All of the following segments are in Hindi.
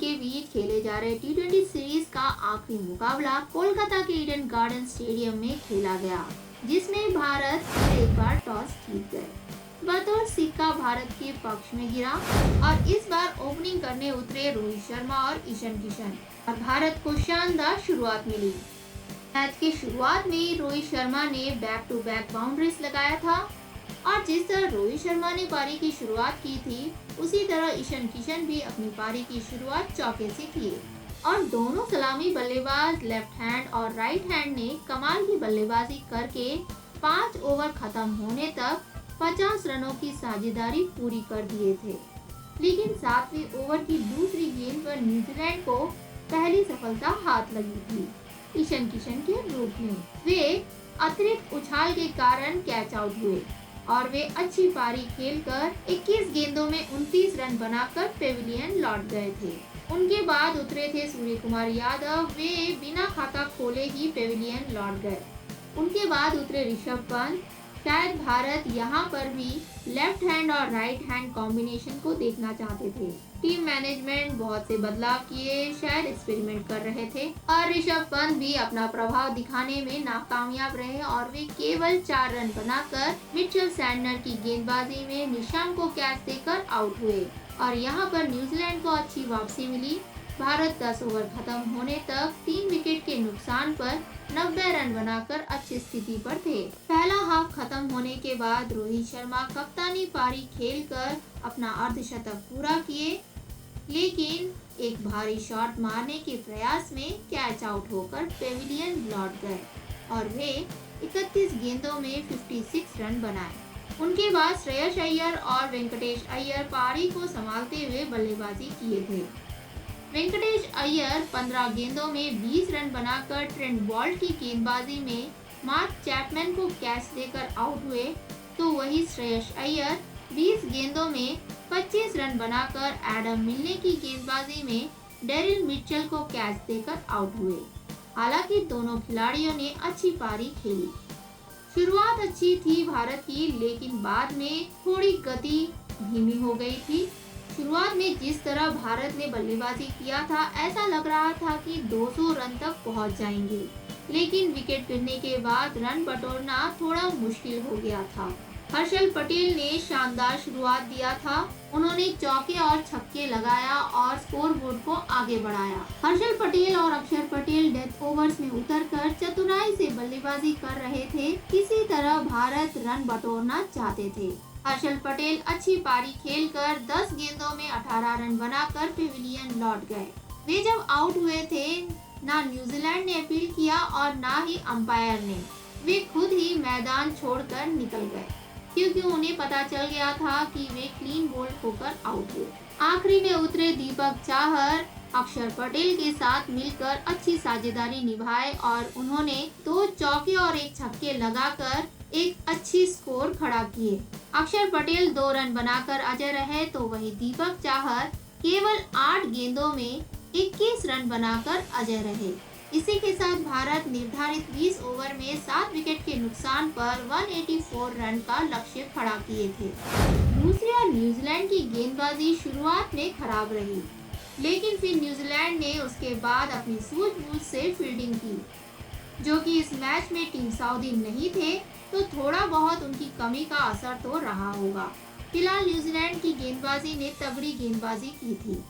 के बीच खेले जा रहे टी20 सीरीज का आखिरी मुकाबला कोलकाता के ईडन गार्डन स्टेडियम में खेला गया, जिसमें भारत एक बार टॉस जीत गए। बतौर सिक्का भारत के पक्ष में गिरा और इस बार ओपनिंग करने उतरे रोहित शर्मा और ईशान किशन और भारत को शानदार शुरुआत मिली। मैच की शुरुआत में रोहित शर्मा ने बैक टू बैक बाउंड्रीज लगाया था और जिस तरह रोहित शर्मा ने पारी की शुरुआत की थी, उसी तरह ईशान किशन भी अपनी पारी की शुरुआत चौके से किए और दोनों सलामी बल्लेबाज लेफ्ट हैंड और राइट हैंड ने कमाल की बल्लेबाजी करके 5 ओवर खत्म होने तक 50 रनों की साझेदारी पूरी कर दिए थे। लेकिन 7वें ओवर की दूसरी गेंद पर न्यूजीलैंड को पहली सफलता हाथ लगी थी ईशान किशन के रूप में। वे अतिरिक्त उछाल के कारण कैच आउट हुए और वे अच्छी पारी खेलकर 21 गेंदों में 29 रन बनाकर पेविलियन लौट गए थे। उनके बाद उतरे थे सूर्य कुमार यादव, वे बिना खाता खोले ही पेविलियन लौट गए। उनके बाद उतरे ऋषभ पंत। शायद भारत यहाँ पर भी लेफ्ट हैंड और राइट हैंड कॉम्बिनेशन को देखना चाहते थे। टीम मैनेजमेंट बहुत से बदलाव किए, शायद एक्सपेरिमेंट कर रहे थे और ऋषभ पंत भी अपना प्रभाव दिखाने में नाकामयाब रहे और वे केवल 4 रन बनाकर मिचेल सैंटनर की गेंदबाजी में निशान को कैच देकर आउट हुए और यहाँ पर न्यूजीलैंड को अच्छी वापसी मिली। भारत 10 ओवर खत्म होने तक 3 विकेट के नुकसान पर 90 रन बनाकर अच्छी स्थिति पर थे। पहला हाफ खत्म होने के बाद रोहित शर्मा कप्तानी पारी खेलकर अपना अर्धशतक पूरा किए, लेकिन एक भारी शॉट मारने के प्रयास में कैच आउट होकर पेविलियन लौट गए और वे 31 गेंदों में 56 रन बनाए। उनके बाद श्रेयस अय्यर और वेंकटेश अय्यर पारी को संभालते हुए बल्लेबाजी किए थे। वेंकटेश अय्यर 15 गेंदों में 20 रन बनाकर ट्रेंट बोल्ट की गेंदबाजी में मार्क चैपमैन को कैच देकर आउट हुए, तो वही श्रेयस अय्यर 20 गेंदों में 25 रन बनाकर एडम मिलने की गेंदबाजी में डेरिल मिचेल को कैच देकर आउट हुए। हालांकि दोनों खिलाड़ियों ने अच्छी पारी खेली। शुरुआत अच्छी थी भारत की, लेकिन बाद में थोड़ी गति धीमी हो गई थी। शुरुआत में जिस तरह भारत ने बल्लेबाजी किया था, ऐसा लग रहा था कि 200 रन तक पहुंच जाएंगे, लेकिन विकेट गिरने के बाद रन बटोरना थोड़ा मुश्किल हो गया था। हर्षल पटेल ने शानदार शुरुआत दिया था। उन्होंने चौके और छक्के लगाया और स्कोरबोर्ड को आगे बढ़ाया। हर्षल पटेल और अक्षर पटेल डेथ ओवर्स में उतरकर चतुराई से बल्लेबाजी कर रहे थे। किसी तरह भारत रन बटोरना चाहते थे। हर्षल पटेल अच्छी पारी खेलकर 10 गेंदों में 18 रन बनाकर पेविलियन लौट गए। वे जब आउट हुए थे, ना न्यूजीलैंड ने अपील किया और ना ही अंपायर ने। वे खुद ही मैदान छोड़कर निकल गए, क्योंकि उन्हें पता चल गया था कि वे क्लीन बोल्ड होकर आउट हुए। आखिरी में उतरे दीपक चाहर अक्षर पटेल के साथ मिलकर अच्छी साझेदारी निभाए और उन्होंने 2 चौके और 1 छक्के लगाकर एक अच्छी स्कोर खड़ा किए। अक्षर पटेल 2 रन बनाकर अजय रहे, तो वही दीपक चाहर केवल 8 गेंदों में 21 रन बनाकर अजय रहे। इसी के साथ भारत निर्धारित 20 ओवर में 7 विकेट के नुकसान पर 184 रन का लक्ष्य खड़ा किए थे। दूसरी ओर न्यूजीलैंड की गेंदबाजी शुरुआत में खराब रही, लेकिन फिर न्यूजीलैंड ने उसके बाद अपनी सूझबूझ से फील्डिंग की। जो कि इस मैच में टीम सऊदी नहीं थे, तो थोड़ा बहुत उनकी कमी का असर तो रहा होगा। फिलहाल न्यूजीलैंड की गेंदबाजी ने तगड़ी गेंदबाजी की थी।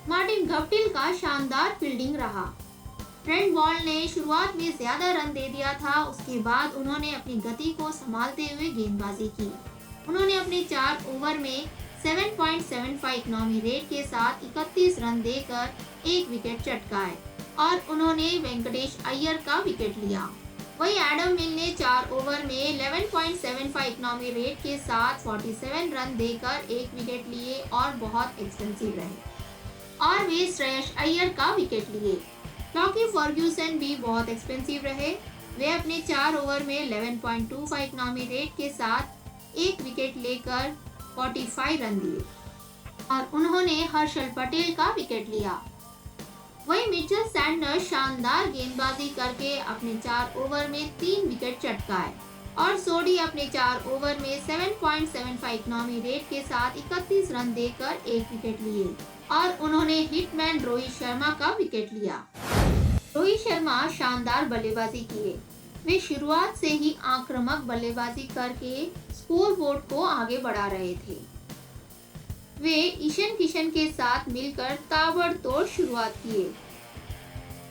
मार्टिन गप्टिल का शानदार फील्डिंग रहा। ट्रेंट बोल्ट ने शुरुआत में ज्यादा रन दे दिया था, उसके बाद उन्होंने अपनी गति को संभालते हुए गेंदबाजी की। उन्होंने अपने 4 ओवर में 7.75 इकोनॉमी रेट के साथ 31 रन देकर 1 विकेट चटकाए और उन्होंने वेंकटेश अय्यर का विकेट लिया। वही एडम मिल ने 4 ओवर में 11.75 इकोनॉमी रेट के साथ 47 रन देकर 1 विकेट लिए और बहुत एक्सपेंसिव रहे और वे श्रेयस अय्यर का विकेट लिए। लॉकी फर्ग्यूसन भी बहुत एक्सपेंसिव रहे। वे अपने 4 ओवर में 11.25 इकोनॉमी रेट के साथ 1 विकेट लेकर 45 रन दिए और उन्होंने हर्षल पटेल का विकेट लिया। वही मिचेल सैंटनर शानदार गेंदबाजी करके अपने 4 ओवर में 3 विकेट चटकाए और सोडी अपने 4 ओवर में 7.75 इकोनॉमी रेट के साथ 31 रन देकर एक विकेट लिए और उन्होंने हिटमैन रोहित शर्मा का विकेट लिया। रोहित शर्मा शानदार बल्लेबाजी किए। वे शुरुआत से ही आक्रामक बल्लेबाजी करके स्कोरबोर्ड को आगे बढ़ा रहे थे। वे ईशान किशन के साथ मिलकर ताबड़तोड़ शुरुआत किए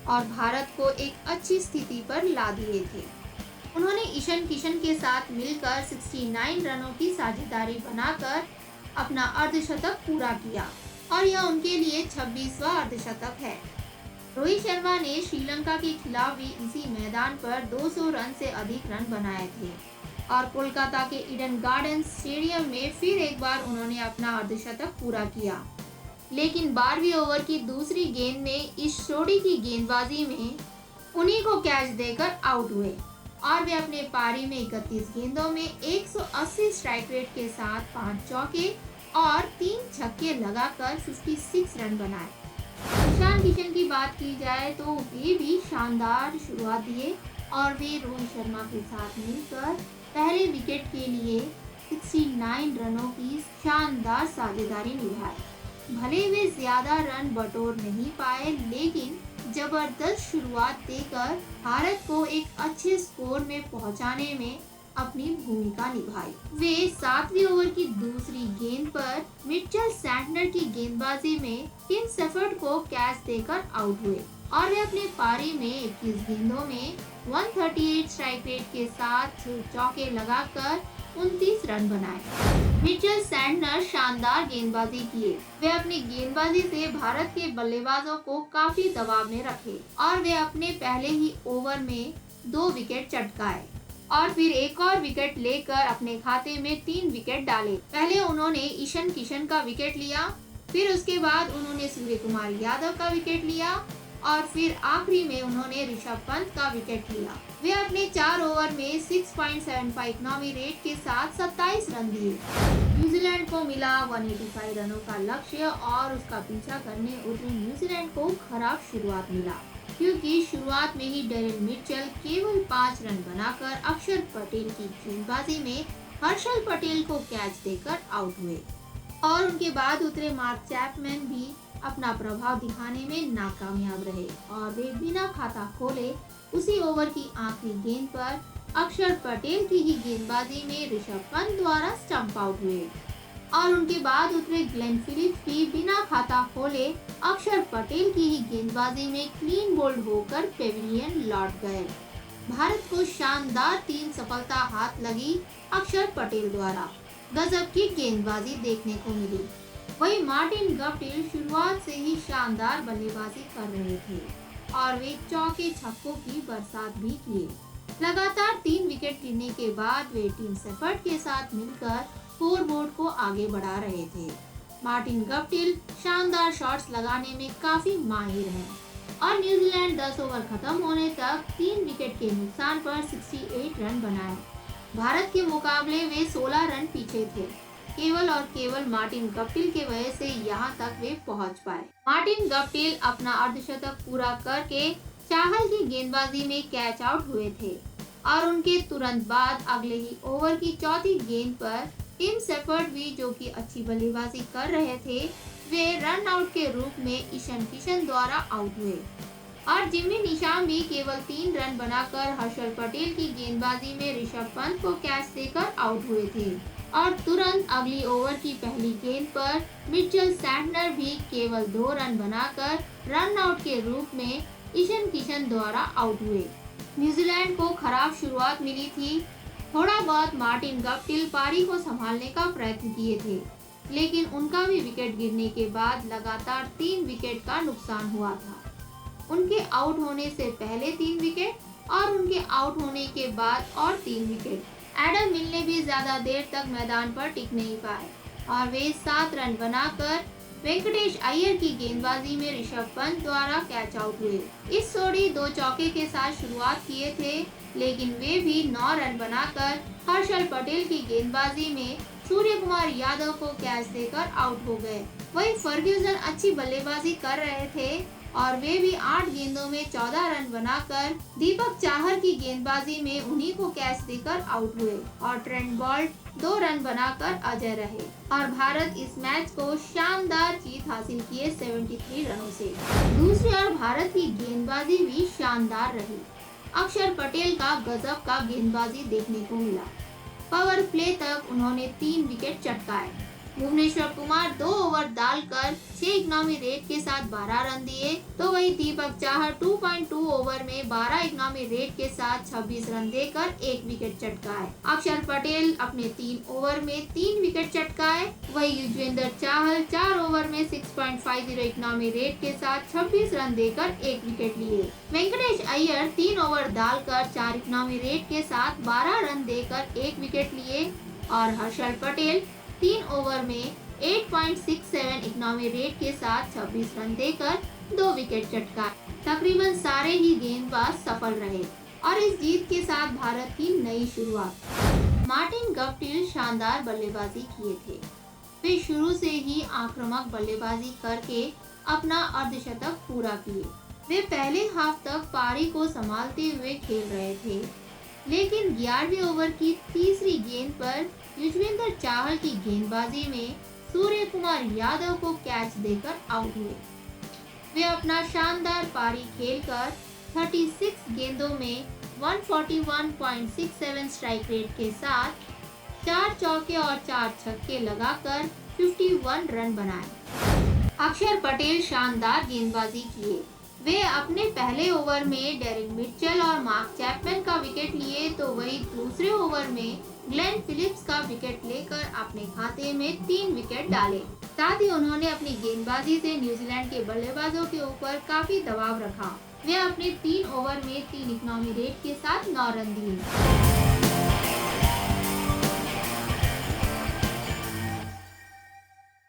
और भारत को एक अच्छी स्थिति पर ला दिए थे। उन्होंने ईशान किशन के साथ मिलकर 69 रनों की साझेदारी बनाकर अपना अर्धशतक पूरा किया और यह उनके लिए 26वां अर्धशतक है। रोहित शर्मा ने श्रीलंका के खिलाफ भी इसी मैदान पर 200 रन से अधिक रन बनाए थे और कोलकाता के ईडन गार्डन्स स्टेडियम में फिर एक बार उन्होंने अपना अर्धशतक पूरा किया। लेकिन 12वीं ओवर की दूसरी गेंद में इस जोड़ी की गेंदबाजी में उन्हीं को कैच देकर आउट हुए और वे अपने पारी में 31 गेंदों में 180 स्ट्राइक रेट के साथ 5 चौके और 3 छक्के लगाकर 56 रन बनाए। ईशान किशन की बात की जाए तो वे भी शानदार शुरुआत दिए और वे रोहित शर्मा के साथ मिलकर पहले विकेट के लिए 69 रनों की शानदार साझेदारी निभाई। भले वे ज्यादा रन बटोर नहीं पाए, लेकिन जबरदस्त शुरुआत देकर भारत को एक अच्छे स्कोर में पहुंचाने में अपनी भूमिका निभाई। वे 7वीं ओवर की दूसरी गेंद पर मिचेल सैंटनर की गेंदबाजी में टिम सेफर्ड को कैच देकर आउट हुए और वे अपने पारी में 21 गेंदों में 138 स्ट्राइक रेट के साथ 6 चौके लगाकर 29 रन बनाए। मिचेल सैंटनर शानदार गेंदबाजी किए। वे अपनी गेंदबाजी से भारत के बल्लेबाजों को काफी दबाव में रखे और वे अपने पहले ही ओवर में 2 विकेट चटकाए और फिर एक और विकेट लेकर अपने खाते में 3 विकेट डाले। पहले उन्होंने ईशान किशन का विकेट लिया, फिर उसके बाद उन्होंने सूर्य कुमार यादव का विकेट लिया और फिर आखिरी में उन्होंने ऋषभ पंत का विकेट लिया। वे अपने 4 ओवर में 6.75 इकोनॉमी रेट के साथ 27 रन दिए। न्यूजीलैंड को मिला 185 रनों का लक्ष्य और उसका पीछा करने उतरे न्यूजीलैंड को खराब शुरुआत मिला, क्योंकि शुरुआत में ही डेरिल मिचेल केवल 5 रन बनाकर अक्षर पटेल की गेंदबाजी में हर्षल पटेल को कैच देकर आउट हुए और उनके बाद उतरे मार्क चैपमैन भी अपना प्रभाव दिखाने में नाकामयाब रहे और वे बिना खाता खोले उसी ओवर की आखिरी गेंद पर अक्षर पटेल की ही गेंदबाजी में ऋषभ पंत द्वारा स्टंप आउट हुए और उनके बाद उतरे ग्लेन फिलिप्स भी बिना खाता खोले अक्षर पटेल की ही गेंदबाजी में क्लीन बोल्ड होकर पेविलियन लौट गए। भारत को शानदार 3 सफलता हाथ लगी अक्षर पटेल द्वारा। गजब की गेंदबाजी देखने को मिली। वही मार्टिन गप्टिल शुरुआत से ही शानदार बल्लेबाजी कर रहे थे और वे चौके छक्कों की बरसात भी किए। लगातार 3 विकेट गिरने के बाद वे टिम सेफर्ड के साथ मिलकर स्कोरबोर्ड को आगे बढ़ा रहे थे। मार्टिन गप्टिल शानदार शॉट्स लगाने में काफी माहिर हैं और न्यूजीलैंड 10 ओवर खत्म होने तक 3 विकेट के नुकसान पर 68 रन बनाए। भारत के मुकाबले वे 16 रन पीछे थे। केवल और केवल मार्टिन गप्टिल के वजह से यहाँ तक वे पहुँच पाए। मार्टिन गप्टिल अपना अर्धशतक पूरा करके चाहल की गेंदबाजी में कैच आउट हुए थे और उनके तुरंत बाद अगले ही ओवर की चौथी गेंद पर टिम सेफर्ड भी, जो कि अच्छी बल्लेबाजी कर रहे थे, वे रन आउट के रूप में ईशान किशन द्वारा आउट हुए और जिम्मी निशाम भी केवल 3 रन बनाकर हर्षल पटेल की गेंदबाजी में ऋषभ पंत को कैच देकर आउट हुए थे और तुरंत अगली ओवर की पहली गेंद पर मिचेल सैंटनर भी केवल 2 रन बनाकर रन आउट के रूप में ईशान किशन द्वारा आउट हुए। न्यूजीलैंड को खराब शुरुआत मिली थी। थोड़ा बहुत मार्टिन गप्टिल पारी को संभालने का प्रयत्न किए थे, लेकिन उनका भी विकेट गिरने के बाद लगातार 3 विकेट का नुकसान हुआ था। उनके आउट होने से पहले 3 विकेट और उनके आउट होने के बाद और 3 विकेट। एडम मिल ने भी ज्यादा देर तक मैदान पर टिक नहीं पाए और वे 7 रन बनाकर वेंकटेश अय्यर की गेंदबाजी में ऋषभ पंत द्वारा कैच आउट हुए। इस जोड़ी 2 चौके के साथ शुरुआत किए थे, लेकिन वे भी 9 रन बनाकर हर्षल पटेल की गेंदबाजी में सूर्य कुमार यादव को कैच देकर आउट हो गए। वही फर्ग्यूसन अच्छी बल्लेबाजी कर रहे थे और वे भी 8 गेंदों में 14 रन बनाकर दीपक चाहर की गेंदबाजी में उन्हीं को कैच देकर आउट हुए और ट्रेंट बोल्ट 2 रन बनाकर अजय रहे और भारत इस मैच को शानदार जीत हासिल किए 73 रनों से। दूसरी ओर भारत की गेंदबाजी भी शानदार रही। अक्षर पटेल का गजब का गेंदबाजी देखने को मिला। पावर प्ले तक उन्होंने 3 विकेट चटकाए। भुवनेश्वर कुमार 2 ओवर डालकर 6 इकनॉमी रेट के साथ 12 रन दिए, तो वही दीपक चाहर 2.2 ओवर में 12 इकनॉमी रेट के साथ 26 रन देकर 1 विकेट चटकाए। अक्षर पटेल अपने 3 ओवर में 3 विकेट चटकाए। वही युजवेंद्र चाहल 4 ओवर में 6.50 इकनॉमी रेट के साथ 26 रन देकर 1 विकेट लिए। वेंकटेश अय्यर 3 ओवर डालकर 4 इकनॉमी रेट के साथ 12 रन देकर 1 विकेट लिए और हर्षल पटेल 3 ओवर में 8.67 इकनॉमी रेट के साथ 26 रन देकर 2 विकेट चटकाए। तकरीबन सारे ही गेंदबाज सफल रहे और इस जीत के साथ भारत की नई शुरुआत। मार्टिन गप्टिल शानदार बल्लेबाजी किए थे। वे शुरू से ही आक्रामक बल्लेबाजी करके अपना अर्धशतक पूरा किए। वे पहले हाफ तक पारी को संभालते हुए खेल रहे थे, लेकिन 11वें ओवर की तीसरी गेंद पर युजवेंद्र चाहल की गेंदबाजी में सूर्य कुमार यादव को कैच देकर आउट हुए। वे अपना शानदार पारी खेलकर 36 गेंदों में 141.67 स्ट्राइक रेट के साथ 4 चौके और 4 छक्के लगाकर 51 रन बनाए। अक्षर पटेल शानदार गेंदबाजी किए। वे अपने पहले ओवर में डेरिन मिचेल और मार्क चैपमैन का विकेट लिए, तो वही दूसरे ओवर में ग्लेन फिलिप्स का विकेट लेकर अपने खाते में 3 विकेट डाले। साथ ही उन्होंने अपनी गेंदबाजी से न्यूजीलैंड के बल्लेबाजों के ऊपर काफी दबाव रखा। वे अपने 3 ओवर में 3 इकनॉमी रेट के साथ 9 रन दिए।